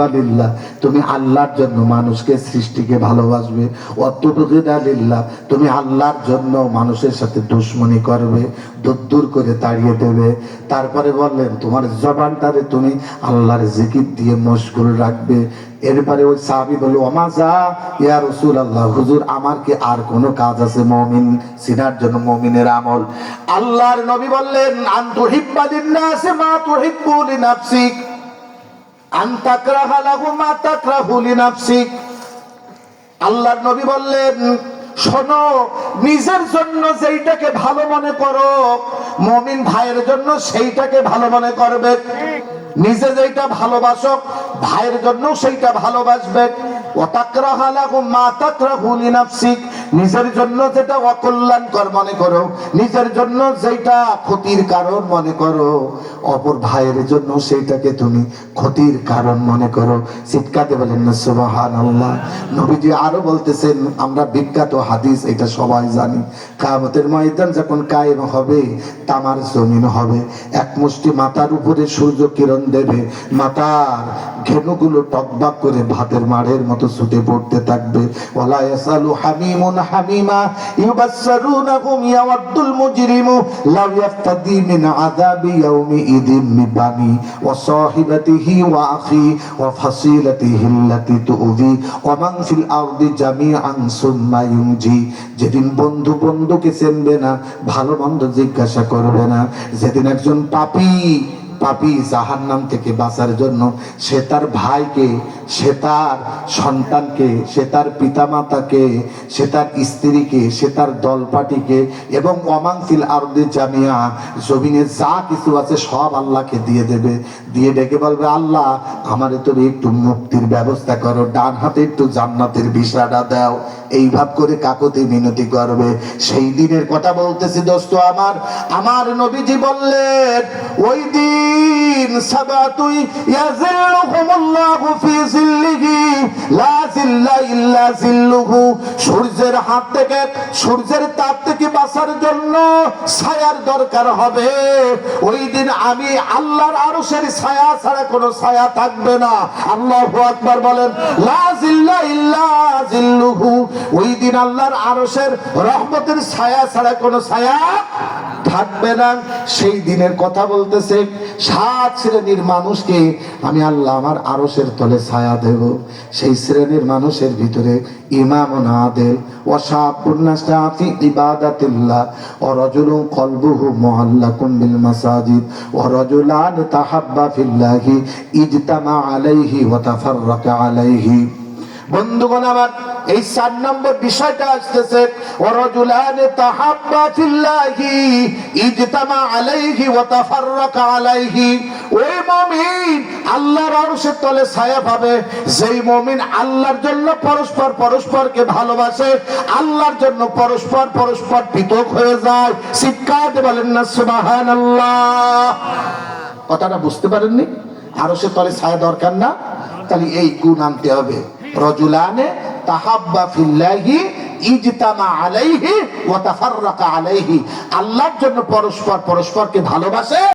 তুহিব্বা লিল্লাহ, তুমি আল্লাহর জন্য মানুষকে সৃষ্টিকে ভালোবাসবে। ওয়া তুবগিদা লিল্লাহ, তুমি আল্লাহর জন্য মানুষের সাথে দুশমনি করবে, দূর করে তাড়িয়ে দেবে। তারপরে বললেন তোমার জবানটারে তুমি আল্লাহর জিকির দিয়ে মশগুল রাখবে। এরপরে ওই সাহাবী বলল ওমাজা ইয়া রাসূলুল্লাহ, হুজুর আমার কি আর কোনো কাজ আছে মুমিন সিনার জন্য, মুমিনের আমল? আল্লাহর নবী বললেন আন তুহিব্বা লিন-নাস মা তুহিব্বু লিনাফসিক, আন তাকরাহা লাহু মা তাকরাহু লিনাফসিক। আল্লাহর নবী বললেন শোনো, নিজের জন্য যেইটাকে ভালো মনে করো, মুমিন ভাইয়ের জন্য সেইটাকে ভালো মনে করবে। নিজে যেটা ভালোবাসো ভাইয়ের জন্য সেইটা ভালোবাসবে। ওয়াতাকরাহা লাহু মা তাকরাহু লিনাফসিক, নিজের জন্য যেটা অকল্যাণকর মনে করো, নিজের জন্য যেটা ক্ষতির কারণ মনে করো, অপর ভাইয়ের জন্য সেইটাকে তুমি ক্ষতির কারণ মনে করো। চিৎকারে বলেন না সুবহানাল্লাহ। নবীজি আরো বলতেছেন, আমরা বিখ্যাত হাদিস এটা সবাই জানি, কিয়ামতের ময়দান যখন কায়েম হবে, তামার জমিন হবে, এক মুষ্টি মাথার উপরে সূর্য কিরণ দেবে, মাথার ঘেনুগুলো টকবাক করে ভাতের মাড়ের মতো ছুটে পড়তে থাকবে। ওয়ালা ইয়াসালু হামিমুন হামিমা ইউবাসসিরুনাহুম ইয়াওয়াদ্দুল মুজরিমু লাউ ইয়াফতাদি মিন আযাবি ইয়াউমি ইদিন মিবানি ওয়া সাহিবাতিহি ওয়া আখি ওয়া ফাসিলাতিহি আল্লাতী তুযি ওয়া মান ফিল আরদি জামিআন সুম্মা ইউনজি। যেদিন বন্ধু বন্ধুকে চিনবে না, ভালো মন্দ জিজ্ঞাসা করবে না, যেদিন একজন পাপী জাহান্নাম থেকে বাঁচার জন্য সে তার ভাইকে, সে তার সন্তানকে, সে তার পিতামাতাকে, সে তার স্ত্রীকে, সে তার দলপাটিকে এবং ওয়ামানফিল আরদি জামিয়া, জমিনে যা কিছু আছে সব আল্লাহকে দিয়ে দেবে। দিয়ে ডেকে বলবে আল্লাহ আমারে তুমি একটু মুক্তির ব্যবস্থা করো, ডান হাতে একটু জান্নাতের ভিসাটা দাও। এই ভাব করে কাকুতি মিনতি করবে। সেই দিনের কথা বলতেছি দোস্ত আমার। আমার নবীজি বললেন ওই দিন সাবাতুই ইয়াজিল্লুহুমুল্লাহু ফি জিল্লিহি লা জিল্লা ইল্লা জিল্লুহু, সূর্যের হাত থেকে, সূর্যের তাপ থেকে বাঁচার জন্য ছায়ার দরকার হবে। ওই দিন আমি আল্লাহর আরশের ছায়া ছাড়া কোনো ছায়া থাকবে না। আল্লাহু আকবার বলেন, লা জিল্লা ইল্লা জিল্লুহু। ওই দিন আল্লাহর আরশের রহমতের ছায়া ছাড়া কোনো ছায়া থাকবে না। সেই দিনের কথা বলতেছে, 7 শ্রেণীর মানুষকে আমি আল্লাহ আমার আরশের তলে ছায়া দেব। সেই শ্রেণীর মানুষের ভিতরে ইমামুন আদিল ওয়া শাবুন নাশা ফি ইবাদাতিল্লাহ ওয়া রাজুলুন কলবুহু মুআল্লাকুন বিল মাসাজিদ ওয়া রাজুলান তাহাব্বা ফিল্লাহি ইজতামা আলাইহি ওয়া তাফাররাকা আলাইহি। বন্ধুগণ আমার, এই 4 নম্বর বিষয়টা আসতেছে ওয়ারাজুলানে তাহাব্বা ফিল্লাহি ইজতামা আলাইহি ওয়া তাফাররাকা আলাইহি। ওই মুমিন আল্লাহর আরশের তলে ছায়া পাবে যেই মুমিন আল্লাহর জন্য পরস্পরকে ভালোবাসে, আল্লাহর জন্য পরস্পর পৃথক হয়ে যায়। চিৎকার বলেন না সুবহানাল্লাহ। কথাটা বুঝতে পারেননি? আরশের তলে ছায়া দরকার না? তাহলে এই গুণ আনতে হবে, রাজুলানে তাহাব্বা ফিল্লাহি ইজতামা আলাইহি ওয়া তাফাররাকা আলাইহি। আল্লাহর জন্য পরস্পরকে ভালোবাসে।